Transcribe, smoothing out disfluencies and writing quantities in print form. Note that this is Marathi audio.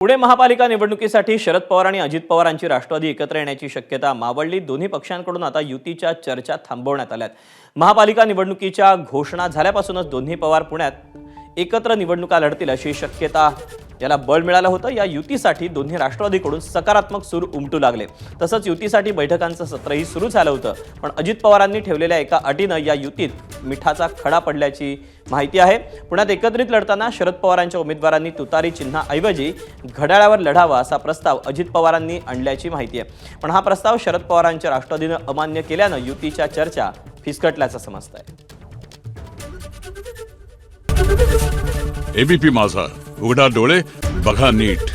पुणे महापालिका निवडणुकीसाठी शरद पवार आणि अजित पवारांची राष्ट्रवादी एकत्र येण्याची शक्यता मावळली। दोन्ही पक्षांकडून आता युतीच्या चर्चा थांबवण्यात आल्यात। महापालिका निवडणुकीच्या घोषणा झाल्यापासूनच दोन्ही पवार पुण्यात एकत्र निवडणुका लढतील अशी शक्यता याला बळ मिळालं होतं। या युतीसाठी दोन्ही राष्ट्रवादीकडून सकारात्मक सूर उमटू लागले। तसंच युतीसाठी बैठकांचं सत्रही सुरू झालं होतं, पण अजित पवारांनी ठेवलेल्या एका अटीनं या युतीत मिठाचा खडा पडल्याची माहिती आहे। पुण्यात एकत्रित लढताना शरद पवारांच्या उमेदवारांनी तुतारी चिन्हाऐवजी घड्याळावर लढावा असा प्रस्ताव अजित पवारांनी आणल्याची माहिती आहे। पण हा प्रस्ताव शरद पवारांच्या राष्ट्रवादीनं अमान्य केल्यानं युतीच्या चर्चा फिसकटल्याचं समजतंय। एबीपी माझा, उघडा डोळे बघा नीट।